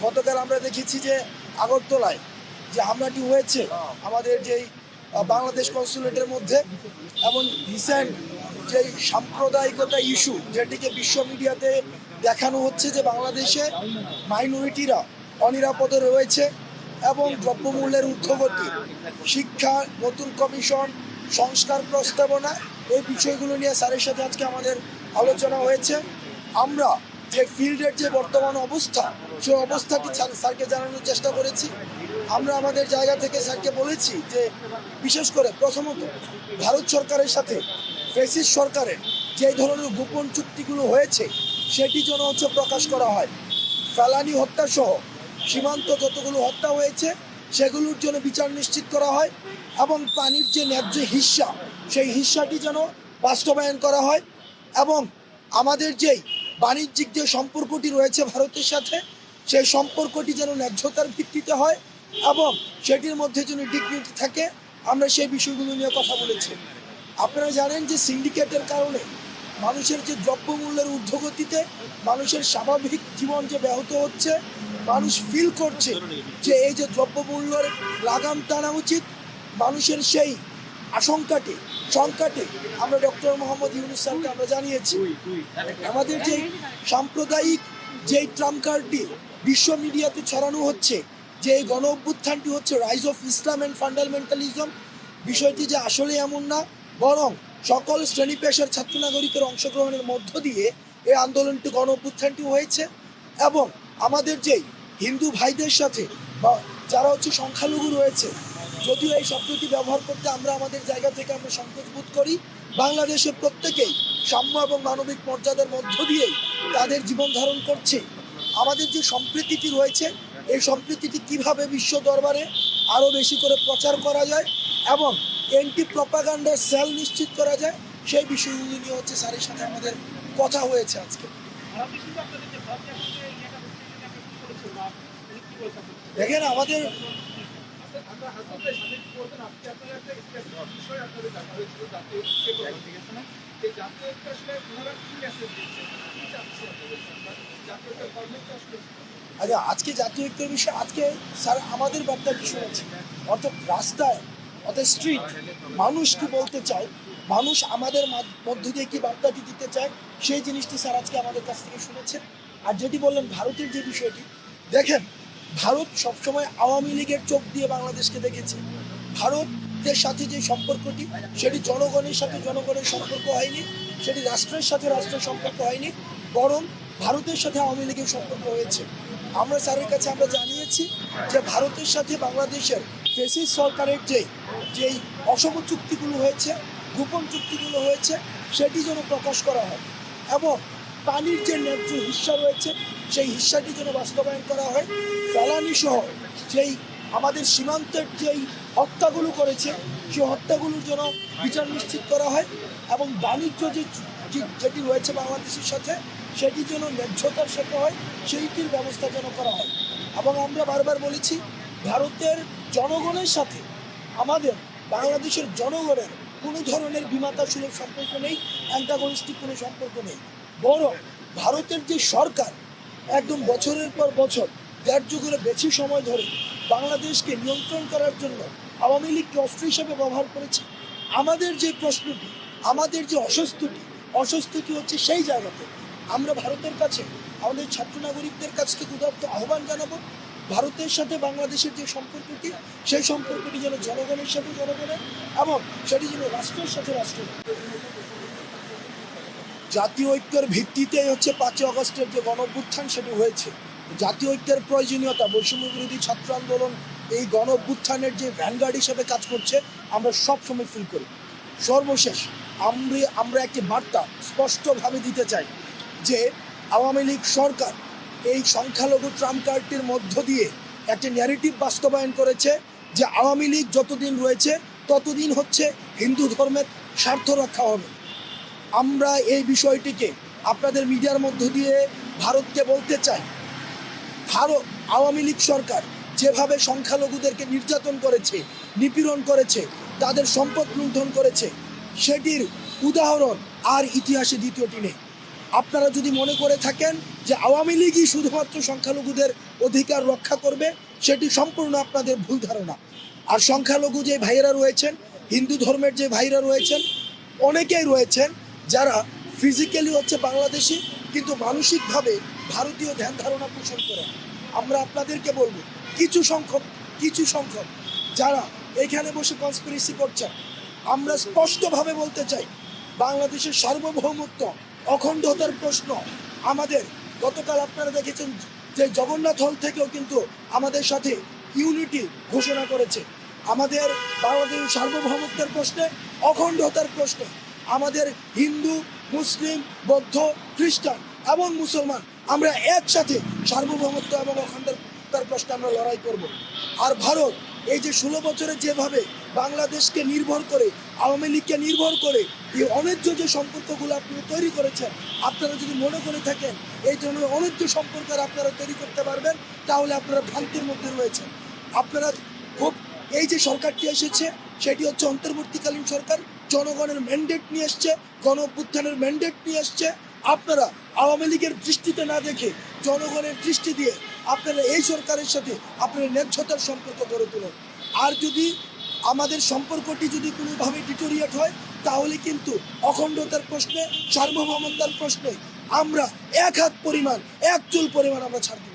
গতকাল আমরা দেখেছি যে আগরতলায় যে হামলাটি হয়েছে আমাদের যেই বাংলাদেশ কনসুলেটের মধ্যে, এবং রিসেন্ট যেই সাম্প্রদায়িকতা ইস্যু যেটিকে বিশ্ব মিডিয়াতে দেখানো হচ্ছে যে বাংলাদেশে মাইনরিটিরা অনিরাপদে রয়েছে এবং দ্রব্যমূল্যের ঊর্ধ্বগতি, শিক্ষা, নতুন কমিশন, সংস্কার প্রস্তাবনা, এই বিষয়গুলো নিয়ে স্যারের সাথে আজকে আমাদের আলোচনা হয়েছে। আমরা যে ফিল্ডের যে বর্তমান অবস্থা, সেই অবস্থাটি স্যারকে জানানোর চেষ্টা করেছি। আমরা আমাদের জায়গা থেকে স্যারকে বলেছি যে বিশেষ করে প্রথমত ভারত সরকারের সাথে ফ্যাসিস্ট সরকারের যে ধরনের গোপন চুক্তিগুলো হয়েছে সেটি যেন প্রকাশ করা হয়। ফেলানি হত্যা সহ সীমান্ত যতগুলো হত্যা হয়েছে সেগুলোর জন্য বিচার নিশ্চিত করা হয়, এবং পানির যে ন্যায্য হিস্সা সেই হিস্সাটি যেন বাস্তবায়ন করা হয়, এবং আমাদের যেই বাণিজ্যিক যে সম্পর্কটি রয়েছে ভারতের সাথে সেই সম্পর্কটি যেন ন্যায্যতার ভিত্তিতে হয় এবং সেটির মধ্যে যেন ডিগনিটি থাকে। আমরা সেই বিষয়গুলো নিয়ে কথা বলেছি। আপনারা জানেন যে সিন্ডিকেটের কারণে মানুষের যে দ্রব্যমূল্যের ঊর্ধ্বগতিতে মানুষের স্বাভাবিক জীবন যে ব্যাহত হচ্ছে, মানুষ ফিল করছে যে এই যে দ্রব্যমূল্যের লাগাম টানা উচিত। মানুষের সেই সংকটে আমরা ডক্টর মোহাম্মদ ইউনূস স্যারকে আমরা জানিয়েছি। আমাদের যে সাম্প্রদায়িক যেই ট্রাম্প কার্ডটি বিশ্ব মিডিয়াতে ছড়ানো হচ্ছে যে এই গণ অভ্যুত্থানটি হচ্ছে rise of Islam and fundamentalism, বিষয়টি যে আসলে এমন না, বরং সকল শ্রেণী পেশার ছাত্র নাগরিকের অংশগ্রহণের মধ্য দিয়ে এই আন্দোলনটি গণ অভ্যুত্থানটি হয়েছে। এবং আমাদের যেই হিন্দু ভাইদের সাথে বা যারা সংখ্যালঘু রয়েছে, যদিও এই শব্দটি ব্যবহার করতে আমরা আমাদের জায়গা থেকে আমরা সংকোচ বোধ করি, বাংলাদেশের প্রত্যেকেই সাম্য এবং মানবিক মর্যাদার মধ্য দিয়েই তাদের জীবন ধারণ করছে। আমাদের যে সম্প্রীতিটি রয়েছে এই সম্প্রীতিটি কিভাবে বিশ্ব দরবারে আরও বেশি করে প্রচার করা যায় এবং অ্যান্টি প্রপাগান্ডার সেল নিশ্চিত করা যায়, সেই বিষয়গুলি নিয়ে স্যারের সাথে আমাদের কথা হয়েছে আজকে। দেখেন আমাদের আচ্ছা, আজকে জাতীয় ঐক্যের বিষয়ে আজকে স্যার আমাদের বার্তাটি শুনেছি, অর্থাৎ রাস্তায় অর্থাৎ স্ট্রিট মানুষ কি বলতে চায়, মানুষ আমাদের মধ্য দিয়ে কি বার্তাটি দিতে চায়, সেই জিনিসটি স্যার আজকে আমাদের কাছ থেকে শুনেছে। আর যেটি বললেন ভারতের যে বিষয়টি, দেখেন ভারত সবসময় আওয়ামী লীগের চোখ দিয়ে বাংলাদেশকে দেখেছে। ভারতের সাথে যে সম্পর্কটি সেটি জনগণের সাথে জনগণের সম্পর্ক হয়নি, সেটি রাষ্ট্রের সাথে রাষ্ট্রের সম্পর্ক হয়নি, বরং ভারতের সাথে আওয়ামী লীগের সম্পর্ক হয়েছে। আমরা স্যারের কাছে আমরা জানিয়েছি যে ভারতের সাথে বাংলাদেশের ফ্যাসিস্ট সরকারের যেই অসম চুক্তিগুলো হয়েছে, গোপন চুক্তিগুলো হয়েছে, সেটি যেন প্রকাশ করা হয় এবং পানির যে ন্যায্য হিস্সা রয়েছে সেই হিস্সাটি যেন বাস্তবায়ন করা হয়। ফেলানি সহ যেই আমাদের সীমান্তের যেই হত্যাগুলো করেছে সেই হত্যাগুলোর জন্য বিচার নিশ্চিত করা হয় এবং বাণিজ্য যেটি রয়েছে বাংলাদেশের সাথে সেটি যেন ন্যায্যতার সাথে হয়, সেইটির ব্যবস্থা যেন করা হয়। এবং আমরা বারবার বলেছি ভারতের জনগণের সাথে আমাদের বাংলাদেশের জনগণের কোনো ধরনের বিমাতা সুলভ সম্পর্ক নেই, অ্যান্টাগনিস্টিক কোনো সম্পর্ক নেই, বরং ভারতের যে সরকার একদম বছরের পর বছর 1.5 যুগের বেশি সময় ধরে বাংলাদেশকে নিয়ন্ত্রণ করার জন্য আওয়ামী লীগকে অস্ত্র হিসেবে ব্যবহার করেছে। আমাদের যে প্রশ্নটি, আমাদের যে অস্বস্তিটি হচ্ছে সেই জায়গাতে আমরা ভারতের কাছে আমাদের ছাত্র নাগরিকদের কাছ থেকে উদাত্ত আহ্বান জানাবো, ভারতের সাথে বাংলাদেশের যে সম্পর্কটি সেই সম্পর্কটি যেন জনগণের সাথে জনগণের এবং সেটি যেন রাষ্ট্রের সাথে রাষ্ট্রের। জাতীয় ঐক্যের ভিত্তিতেই 5 আগস্টের যে গণ অভ্যুত্থান সেটি হয়েছে। জাতীয় ঐক্যের প্রয়োজনীয়তা, বৈষম্য বিরোধী ছাত্র আন্দোলন এই গণ অভ্যুত্থানের যে ভ্যানগার্ড হিসেবে কাজ করছে আমরা সব সময় ফিল করি। সর্বশেষ আমরা একটি বার্তা স্পষ্টভাবে দিতে চাই যে আওয়ামী লীগ সরকার এই সংখ্যালঘু ট্রাম্প কার্ডটির মধ্য দিয়ে একটি ন্যারেটিভ বাস্তবায়ন করেছে যে আওয়ামী লীগ যতদিন রয়েছে ততদিন হিন্দু ধর্মের স্বার্থ রক্ষা হবে। আমরা এই বিষয়টিকে আপনাদের মিডিয়ার মধ্য দিয়ে ভারতকে বলতে চাই, আওয়ামী লীগ সরকার যেভাবে সংখ্যালঘুদেরকে নির্যাতন করেছে, নিপীড়ন করেছে, তাদের সম্পদ লুণ্ঠন করেছে, সেটির উদাহরণ আর ইতিহাসে দ্বিতীয়টি নেই। আপনারা যদি মনে করে থাকেন যে আওয়ামী লীগই শুধুমাত্র সংখ্যালঘুদের অধিকার রক্ষা করবে, সেটি সম্পূর্ণ আপনাদের ভুল ধারণা। আর সংখ্যালঘু যে ভাইয়েরা রয়েছেন, হিন্দু ধর্মের যে ভাইরা রয়েছেন, অনেকেই রয়েছেন যারা ফিজিক্যালি হচ্ছে বাংলাদেশি কিন্তু মানসিকভাবে ভারতীয় ধ্যান ধারণা পোষণ করেন। আমরা আপনাদেরকে বলবো কিছু সংখ্যক যারা এখানে বসে কনস্পিরেসি করছেন, আমরা স্পষ্টভাবে বলতে চাই বাংলাদেশের সার্বভৌমত্ব অখণ্ডতার প্রশ্ন আমাদের। গতকাল আপনারা দেখেছেন যে জগন্নাথ হল থেকেও কিন্তু আমাদের সাথে ইউনিটি ঘোষণা করেছে। আমাদের বাংলাদেশের সার্বভৌমত্বের প্রশ্নে, অখণ্ডতার প্রশ্নে আমাদের হিন্দু, মুসলিম, বৌদ্ধ, খ্রিস্টান এবং মুসলমান আমরা একসাথে সার্বভৌমত্ব এবং অখণ্ডতার প্রশ্নে আমরা লড়াই করব। আর ভারত এই যে 16 বছরে যেভাবে বাংলাদেশকে নির্ভর করে, আওয়ামী লীগকে নির্ভর করে এই অন্যায্য যে সম্পর্কগুলো আপনারা তৈরি করেছেন, আপনারা যদি মনে করে থাকেন এই ধরনের অন্যায্য সম্পর্ক আপনারা তৈরি করতে পারবেন, তাহলে আপনারা ভ্রান্তির মধ্যে রয়েছেন। আপনারা খুব এই যে সরকারটি এসেছে সেটি হচ্ছে অন্তর্বর্তীকালীন সরকার, জনগণের ম্যান্ডেট নিয়ে এসছে, গণ অভ্যুত্থানের ম্যান্ডেট নিয়ে এসছে। আপনারা আওয়ামী লীগের দৃষ্টিতে না দেখে জনগণের দৃষ্টি দিয়ে আপনারা এই সরকারের সাথে আপনার ন্যায্যতার সম্পর্ক গড়ে তুলুন। আর যদি আমাদের সম্পর্কটি যদি কোনোভাবে ডিটোরিয়েট হয়, তাহলে কিন্তু অখণ্ডতার প্রশ্নে, সার্বভৌমত্বের প্রশ্নে আমরা এক হাত পরিমাণ, এক চুল পরিমাণ আমরা ছাড়ব।